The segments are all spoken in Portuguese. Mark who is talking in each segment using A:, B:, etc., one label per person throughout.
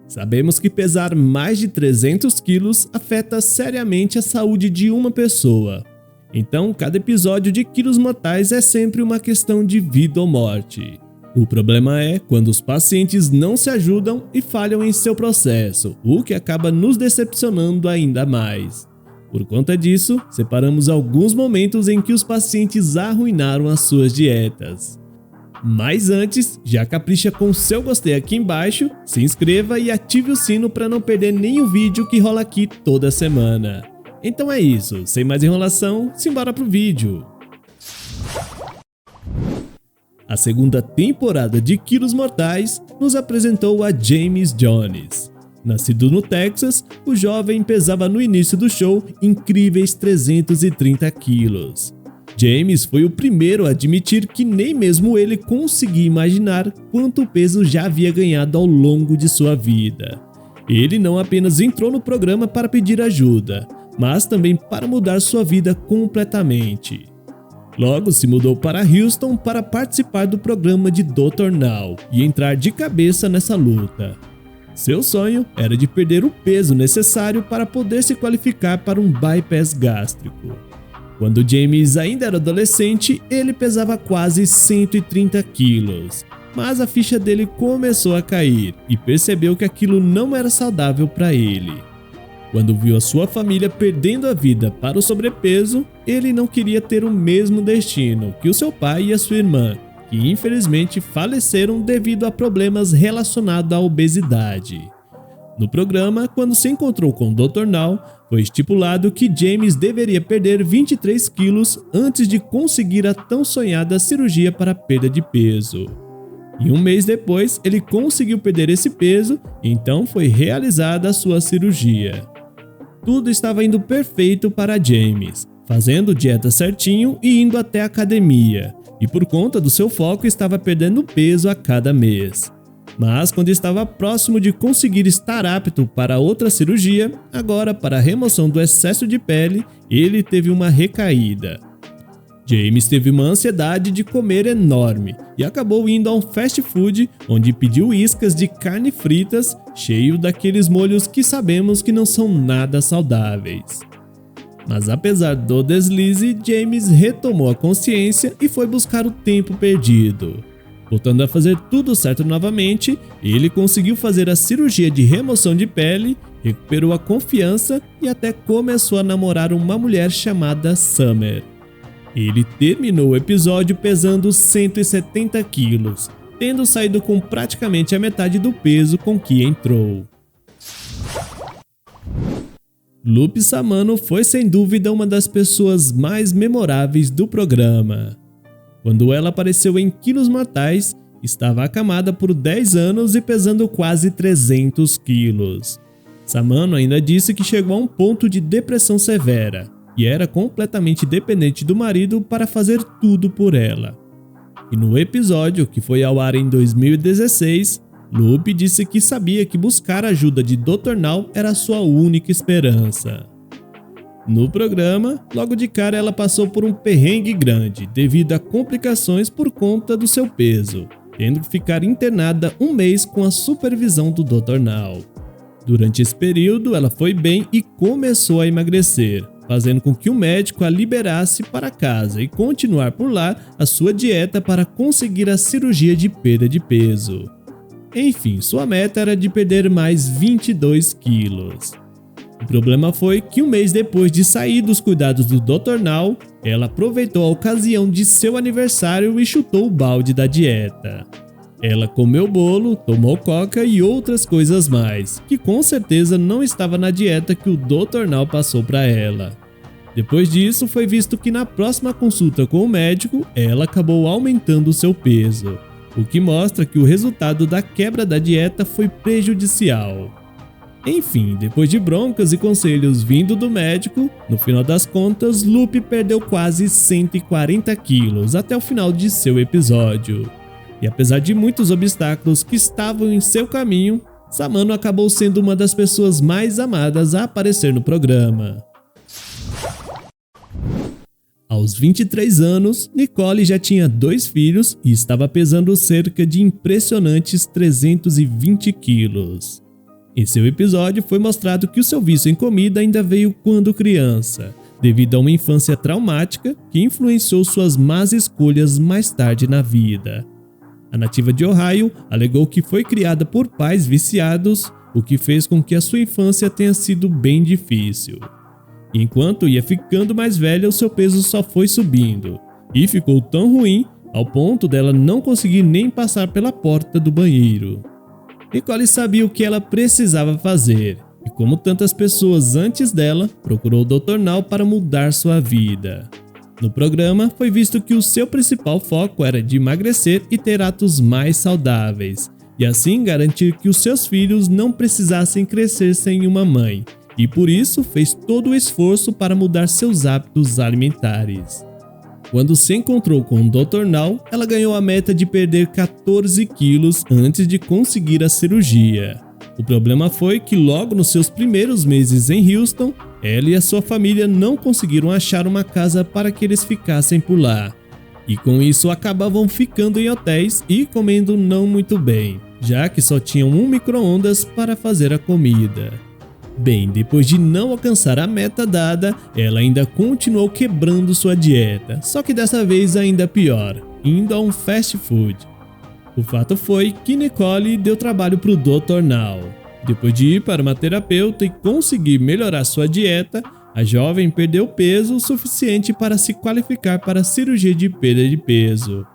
A: Sabemos que pesar mais de 300 quilos afeta seriamente a saúde de uma pessoa. Então, cada episódio de Quilos Mortais é sempre uma questão de vida ou morte. O problema é quando os pacientes não se ajudam e falham em seu processo, o que acaba nos decepcionando ainda mais. Por conta disso, separamos alguns momentos em que os pacientes arruinaram as suas dietas. Mas antes, já capricha com seu gostei aqui embaixo, se inscreva e ative o sino para não perder nenhum vídeo que rola aqui toda semana. Então é isso, sem mais enrolação, simbora pro vídeo. A segunda temporada de Quilos Mortais nos apresentou a James Jones. Nascido no Texas, o jovem pesava no início do show incríveis 330 quilos. James foi o primeiro a admitir que nem mesmo ele conseguia imaginar quanto peso já havia ganhado ao longo de sua vida. Ele não apenas entrou no programa para pedir ajuda, mas também para mudar sua vida completamente. Logo se mudou para Houston para participar do programa de Dr. Now e entrar de cabeça nessa luta. Seu sonho era de perder o peso necessário para poder se qualificar para um bypass gástrico. Quando James ainda era adolescente, ele pesava quase 130 quilos, mas a ficha dele começou a cair e percebeu que aquilo não era saudável para ele. Quando viu a sua família perdendo a vida para o sobrepeso, ele não queria ter o mesmo destino que o seu pai e a sua irmã, que infelizmente faleceram devido a problemas relacionados à obesidade. No programa, quando se encontrou com o Dr. Now, foi estipulado que James deveria perder 23 quilos antes de conseguir a tão sonhada cirurgia para perda de peso. E um mês depois, ele conseguiu perder esse peso, então foi realizada a sua cirurgia. Tudo estava indo perfeito para James, fazendo dieta certinho e indo até a academia, e por conta do seu foco estava perdendo peso a cada mês. Mas quando estava próximo de conseguir estar apto para outra cirurgia, agora para a remoção do excesso de pele, ele teve uma recaída. James teve uma ansiedade de comer enorme e acabou indo a um fast food onde pediu iscas de carne fritas cheio daqueles molhos que sabemos que não são nada saudáveis. Mas apesar do deslize, James retomou a consciência e foi buscar o tempo perdido. Voltando a fazer tudo certo novamente, ele conseguiu fazer a cirurgia de remoção de pele, recuperou a confiança e até começou a namorar uma mulher chamada Summer. Ele terminou o episódio pesando 170 quilos, tendo saído com praticamente a metade do peso com que entrou. Lupe Samano foi sem dúvida uma das pessoas mais memoráveis do programa. Quando ela apareceu em Quilos Mortais, estava acamada por 10 anos e pesando quase 300 quilos. Samano ainda disse que chegou a um ponto de depressão severa e era completamente dependente do marido para fazer tudo por ela. E no episódio, que foi ao ar em 2016, Lupe disse que sabia que buscar a ajuda de Dr. Now era sua única esperança. No programa, logo de cara ela passou por um perrengue grande devido a complicações por conta do seu peso, tendo que ficar internada um mês com a supervisão do Dr. Now. Durante esse período, ela foi bem e começou a emagrecer, fazendo com que o médico a liberasse para casa e continuar por lá a sua dieta para conseguir a cirurgia de perda de peso. Enfim, sua meta era de perder mais 22 quilos. O problema foi que um mês depois de sair dos cuidados do Dr. Now, ela aproveitou a ocasião de seu aniversário e chutou o balde da dieta. Ela comeu bolo, tomou coca e outras coisas mais, que com certeza não estava na dieta que o Dr. Now passou para ela. Depois disso, foi visto que na próxima consulta com o médico, ela acabou aumentando seu peso, o que mostra que o resultado da quebra da dieta foi prejudicial. Enfim, depois de broncas e conselhos vindo do médico, no final das contas, Lupe perdeu quase 140 quilos até o final de seu episódio. E apesar de muitos obstáculos que estavam em seu caminho, Samano acabou sendo uma das pessoas mais amadas a aparecer no programa. Aos 23 anos, Nicole já tinha 2 filhos e estava pesando cerca de impressionantes 320 quilos. Em seu episódio foi mostrado que o seu vício em comida ainda veio quando criança, devido a uma infância traumática que influenciou suas más escolhas mais tarde na vida. A nativa de Ohio alegou que foi criada por pais viciados, o que fez com que a sua infância tenha sido bem difícil. Enquanto ia ficando mais velha, o seu peso só foi subindo, e ficou tão ruim ao ponto dela não conseguir nem passar pela porta do banheiro. Nicole sabia o que ela precisava fazer, e como tantas pessoas antes dela, procurou o Dr. Now para mudar sua vida. No programa, foi visto que o seu principal foco era de emagrecer e ter hábitos mais saudáveis, e assim garantir que os seus filhos não precisassem crescer sem uma mãe, e por isso fez todo o esforço para mudar seus hábitos alimentares. Quando se encontrou com o Dr. Now, ela ganhou a meta de perder 14 quilos antes de conseguir a cirurgia. O problema foi que logo nos seus primeiros meses em Houston, ela e a sua família não conseguiram achar uma casa para que eles ficassem por lá. E com isso acabavam ficando em hotéis e comendo não muito bem, já que só tinham um micro-ondas para fazer a comida. Bem, depois de não alcançar a meta dada, ela ainda continuou quebrando sua dieta, só que dessa vez ainda pior, indo a um fast food. O fato foi que Nicole deu trabalho para o Dr. Now. Depois de ir para uma terapeuta e conseguir melhorar sua dieta, a jovem perdeu peso o suficiente para se qualificar para a cirurgia de perda de peso.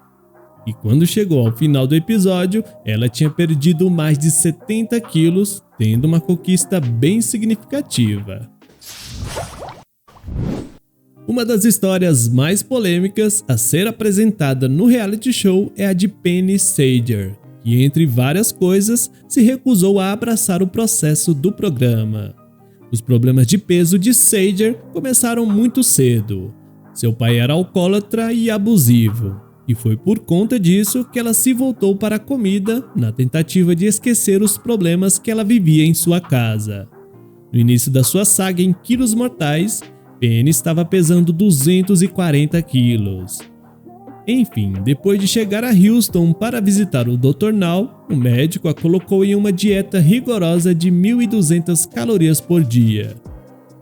A: E quando chegou ao final do episódio, ela tinha perdido mais de 70 quilos, tendo uma conquista bem significativa. Uma das histórias mais polêmicas a ser apresentada no reality show é a de Penny Sager, que entre várias coisas se recusou a abraçar o processo do programa. Os problemas de peso de Sager começaram muito cedo. Seu pai era alcoólatra e abusivo, e foi por conta disso que ela se voltou para a comida na tentativa de esquecer os problemas que ela vivia em sua casa. No início da sua saga em quilos mortais, Penny estava pesando 240 quilos. Enfim, depois de chegar a Houston para visitar o Dr. Now, o médico a colocou em uma dieta rigorosa de 1.200 calorias por dia.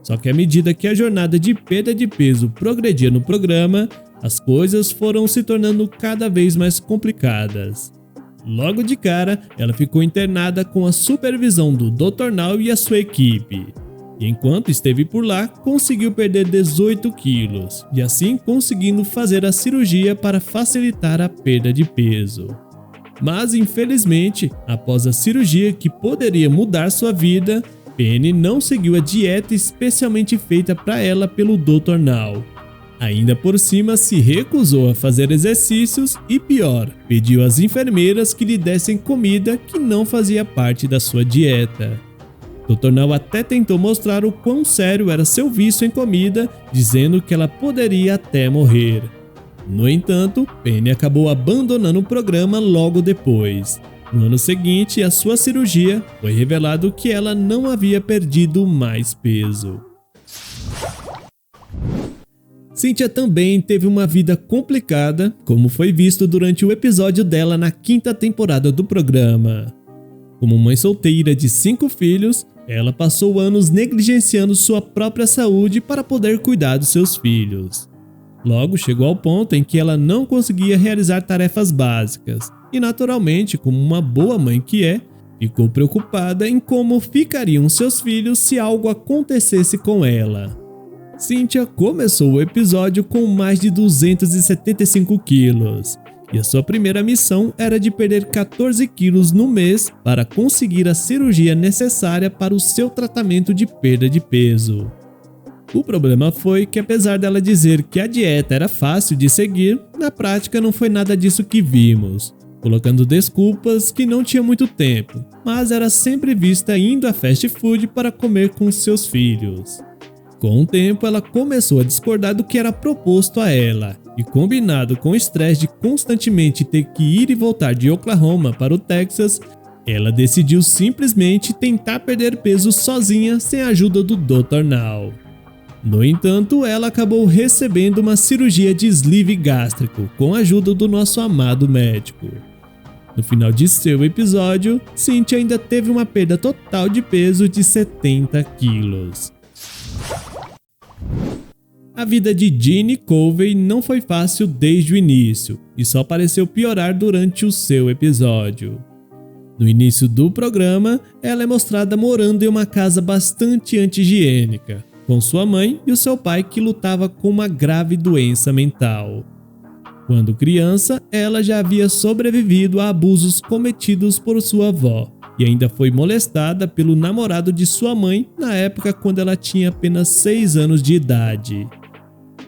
A: Só que à medida que a jornada de perda de peso progredia no programa, as coisas foram se tornando cada vez mais complicadas. Logo de cara, ela ficou internada com a supervisão do Dr. Now e a sua equipe. E enquanto esteve por lá, conseguiu perder 18 quilos, e assim conseguindo fazer a cirurgia para facilitar a perda de peso. Mas infelizmente, após a cirurgia que poderia mudar sua vida, Penny não seguiu a dieta especialmente feita para ela pelo Dr. Now. Ainda por cima, se recusou a fazer exercícios e pior, pediu às enfermeiras que lhe dessem comida que não fazia parte da sua dieta. Dr. Now até tentou mostrar o quão sério era seu vício em comida, dizendo que ela poderia até morrer. No entanto, Penny acabou abandonando o programa logo depois. No ano seguinte, à sua cirurgia, foi revelado que ela não havia perdido mais peso. Cynthia também teve uma vida complicada, como foi visto durante o episódio dela na 5ª temporada do programa. Como mãe solteira de 5 filhos, ela passou anos negligenciando sua própria saúde para poder cuidar dos seus filhos. Logo chegou ao ponto em que ela não conseguia realizar tarefas básicas e, naturalmente, como uma boa mãe que é, ficou preocupada em como ficariam seus filhos se algo acontecesse com ela. Cynthia começou o episódio com mais de 275 quilos, e a sua primeira missão era de perder 14 quilos no mês para conseguir a cirurgia necessária para o seu tratamento de perda de peso. O problema foi que, apesar dela dizer que a dieta era fácil de seguir, na prática não foi nada disso que vimos, colocando desculpas que não tinha muito tempo, mas era sempre vista indo a fast food para comer com seus filhos. Com o tempo, ela começou a discordar do que era proposto a ela, e combinado com o estresse de constantemente ter que ir e voltar de Oklahoma para o Texas, ela decidiu simplesmente tentar perder peso sozinha sem a ajuda do Dr. Now. No entanto, ela acabou recebendo uma cirurgia de sleeve gástrico com a ajuda do nosso amado médico. No final de seu episódio, Cynthia ainda teve uma perda total de peso de 70 quilos. A vida de Ginny Covey não foi fácil desde o início e só pareceu piorar durante o seu episódio. No início do programa, ela é mostrada morando em uma casa bastante anti-higiênica, com sua mãe e o seu pai que lutava com uma grave doença mental. Quando criança, ela já havia sobrevivido a abusos cometidos por sua avó e ainda foi molestada pelo namorado de sua mãe na época quando ela tinha apenas 6 anos de idade.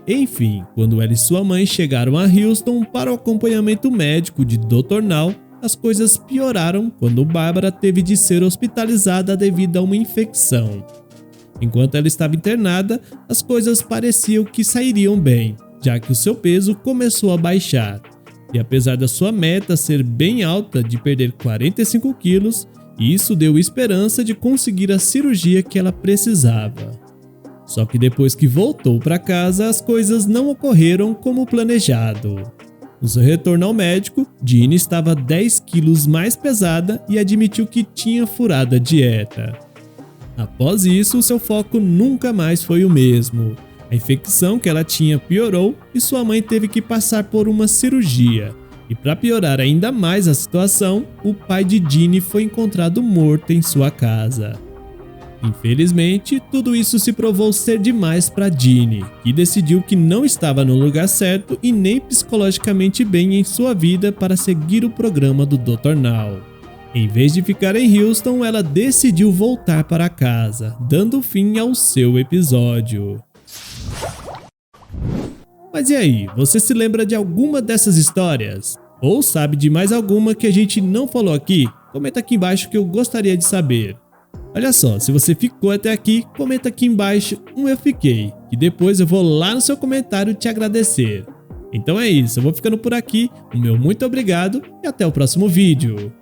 A: Enfim, quando ela e sua mãe chegaram a Houston para o acompanhamento médico de Dr. Now, as coisas pioraram quando Barbara teve de ser hospitalizada devido a uma infecção. Enquanto ela estava internada, as coisas pareciam que sairiam bem, já que o seu peso começou a baixar. E apesar da sua meta ser bem alta de perder 45 quilos, isso deu esperança de conseguir a cirurgia que ela precisava. Só que depois que voltou para casa, as coisas não ocorreram como planejado. No seu retorno ao médico, Ginny estava 10 quilos mais pesada e admitiu que tinha furado a dieta. Após isso, seu foco nunca mais foi o mesmo. A infecção que ela tinha piorou e sua mãe teve que passar por uma cirurgia. E para piorar ainda mais a situação, o pai de Ginny foi encontrado morto em sua casa. Infelizmente, tudo isso se provou ser demais para Ginny, que decidiu que não estava no lugar certo e nem psicologicamente bem em sua vida para seguir o programa do Dr. Now. Em vez de ficar em Houston, ela decidiu voltar para casa, dando fim ao seu episódio. Mas e aí, você se lembra de alguma dessas histórias? Ou sabe de mais alguma que a gente não falou aqui? Comenta aqui embaixo que eu gostaria de saber. Olha só, se você ficou até aqui, comenta aqui embaixo eu fiquei, que depois eu vou lá no seu comentário te agradecer. Então é isso, eu vou ficando por aqui, o meu muito obrigado e até o próximo vídeo.